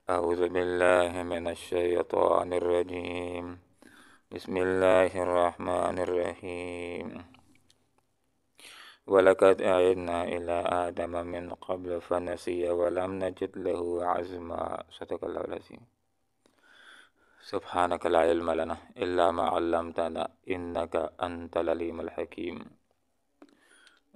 أعوذ بالله من الشيطان الرجيم. بسم الله الرحمن الرحيم. ولقد أعدنا إلى آدم من قبل فنسي ولم نجد له عزما. صدق الله العظيم. سبحانك لا علم لنا إلا ما علمتنا إنك أنت العليم الحكيم.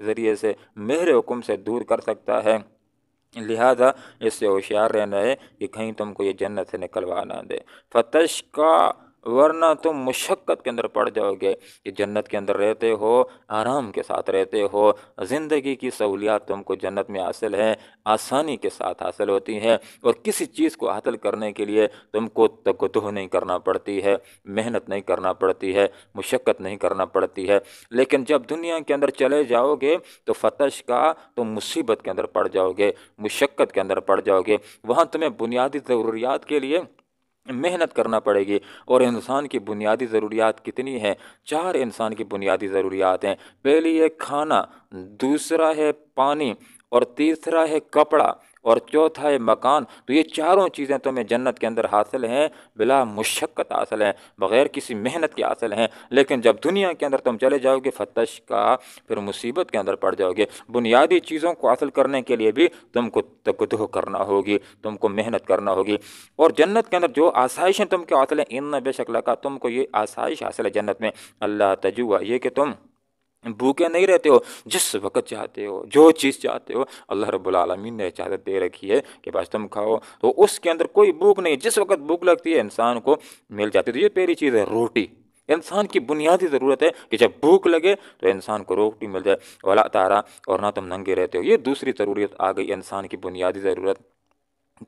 ذریعے سے میرے حکم سے دور کر سکتا ہے، لہذا اس سے ہوشیار رہنا ہے کہ کہیں تم کو یہ جنت سے نکلوا نہ دے۔ فتشقا، ورنہ تم مشقت کے اندر پڑ جاؤ گے کہ جنت کے اندر رہتے ہو، آرام کے ساتھ رہتے ہو، زندگی کی سہولیات تم کو جنت میں حاصل ہیں، آسانی کے ساتھ حاصل ہوتی ہیں، اور کسی چیز کو حاصل کرنے کے لیے تم کو تکتہ نہیں کرنا پڑتی ہے، محنت نہیں کرنا پڑتی ہے، مشقت نہیں کرنا پڑتی ہے۔ لیکن جب دنیا کے اندر چلے جاؤ گے تو فتش کا تم مصیبت کے اندر پڑ جاؤ گے، مشقت کے اندر پڑ جاؤ گے، وہاں تمہیں بنیادی ضروریات کے لیے محنت کرنا پڑے گی۔ اور انسان کی بنیادی ضروریات کتنی ہیں؟ 4 انسان کی بنیادی ضروریات ہیں۔ پہلی ہے کھانا، دوسرا ہے پانی، اور تیسرا ہے کپڑا، اور چوتھا ہے مکان۔ تو یہ چاروں چیزیں تمہیں جنت کے اندر حاصل ہیں، بلا مشقت حاصل ہیں، بغیر کسی محنت کے حاصل ہیں۔ لیکن جب دنیا کے اندر تم چلے جاؤ گے فتش کا، پھر مصیبت کے اندر پڑ جاؤ گے۔ بنیادی چیزوں کو حاصل کرنے کے لیے بھی تم کو تکدہ کرنا ہوگی، تم کو محنت کرنا ہوگی۔ اور جنت کے اندر جو آسائشیں تم کو حاصل ہیں، ان بے شک لکا، تم کو یہ آسائش حاصل ہے جنت میں، اللہ تجوع، یہ کہ تم بھوکے نہیں رہتے ہو، جس وقت چاہتے ہو جو چیز چاہتے ہو اللہ رب العالمین نے اجازت دے رکھی ہے کہ بس تم کھاؤ، تو اس کے اندر کوئی بھوک نہیں، جس وقت بھوک لگتی ہے انسان کو مل جاتی ہے۔ تو یہ پہلی چیز ہے روٹی، انسان کی بنیادی ضرورت ہے کہ جب بھوک لگے تو انسان کو روٹی مل جائے، ولا تارا، اور نہ تم ننگے رہتے ہو۔ یہ دوسری ضرورت آ گئی انسان کی بنیادی ضرورت،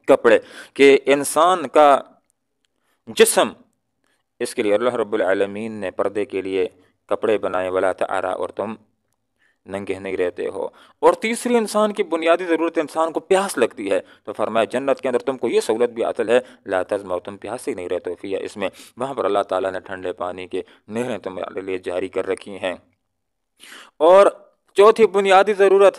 کپڑے، کہ انسان کا جسم، اس کے لیے اللہ رب العالمین نے پردے کے لیے کپڑے بنائے، ولا تعرا، اور تم ننگے نہیں رہتے ہو۔ اور تیسری انسان کی بنیادی ضرورت، انسان کو پیاس لگتی ہے، تو فرمایا جنت کے اندر تم کو یہ سہولت بھی حاصل ہے، لا تظمؤ، تم پیاسے نہیں رہتے ہو فیہا، اس میں، وہاں پر اللہ تعالیٰ نے ٹھنڈے پانی کے نہریں تمہارے لیے جاری کر رکھی ہیں۔ اور چوتھی بنیادی ضرورت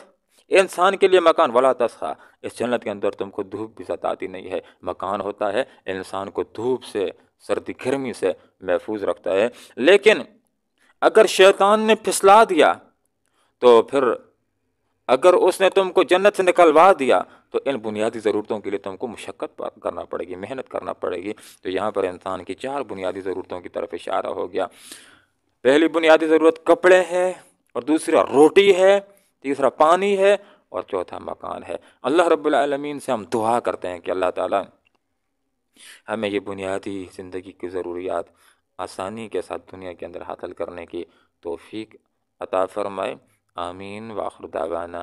انسان کے لیے مکان، ولا تسخا، اس جنت کے اندر تم کو دھوپ بھی ستاتی نہیں ہے۔ مکان ہوتا ہے انسان کو دھوپ سے، سردی گرمی سے محفوظ رکھتا ہے۔ لیکن اگر شیطان نے پھسلا دیا تو پھر اگر اس نے تم کو جنت سے نکلوا دیا تو ان بنیادی ضرورتوں کے لیے تم کو مشقت کرنا پڑے گی، محنت کرنا پڑے گی۔ تو یہاں پر انسان کی 4 بنیادی ضرورتوں کی طرف اشارہ ہو گیا۔ پہلی بنیادی ضرورت کپڑے ہے، اور دوسرا روٹی ہے، تیسرا پانی ہے، اور چوتھا مکان ہے۔ اللہ رب العالمین سے ہم دعا کرتے ہیں کہ اللہ تعالیٰ ہمیں یہ بنیادی زندگی کی ضروریات آسانی کے ساتھ دنیا کے اندر حاصل کرنے کی توفیق عطا فرمائے، آمین، وآخر دعوانا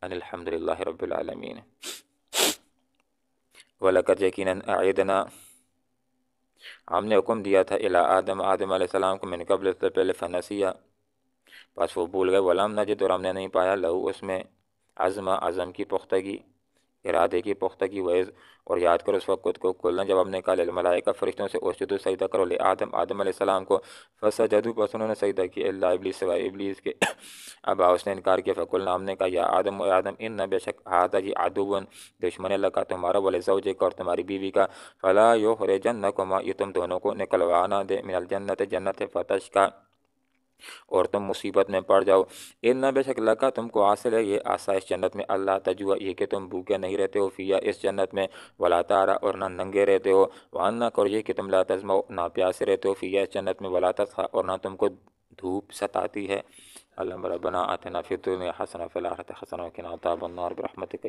ان الحمد للہ رب العالمین۔ وَلَقَدْ يَقِينًا أَعِدْنَا، ہم نے حکم دیا تھا الی آدم، آدم علیہ السلام کو، من قبل، سے پہلے، فنسیا، بس وہ بھول گئے، ولم نجد، اور ہم نے نہیں پایا، لہو، اس میں، عزم کی پختگی، ارادے کی پختگی، وعز، اور یاد کرو اس وقت کو، کلنا، جب ہم نے کہا للملائکہ، فرشتوں سے، اسجدوا، سجدہ کرو، لآدم، آدم علیہ السلام کو، فسجدوا، بس انہوں نے سجدہ کیا، الا ابلیس، سوائے ابلیس کے، اب اس نے انکار کیا، فقلنا، ہم نے کہا، یا آدم، و آدم، ان بے شک ہذا، یہ عدون، دشمن اللہ کا تمہارا، ولزوجک، اور تمہاری بیوی کا، فلا یخرجنکما، یہ تم دونوں کو نکلوانا دے، من الجنت، جنت، فتشقا، اور تم مصیبت میں پڑ جاؤ، ان بے شک لکا، تم کو حاصل ہے یہ آسائش جنت میں، اللہ تجوع، یہ کہ تم بھوکے نہیں رہتے ہو، فیہا، اس جنت میں، ولا تعرا، اور نہ ننگے رہتے ہو، وانک، اور یہ کہ تم لا تظمؤ، نہ پیاسے رہتے ہو، فیہا، اس جنت میں، ولا تسخا، اور نہ تم کو دھوپ ستاتی ہے۔ اللہم ربنا آتنا فی الدنیا حسنہ وفی الآخرۃ حسنہ وقنا عذاب النار برحمتک۔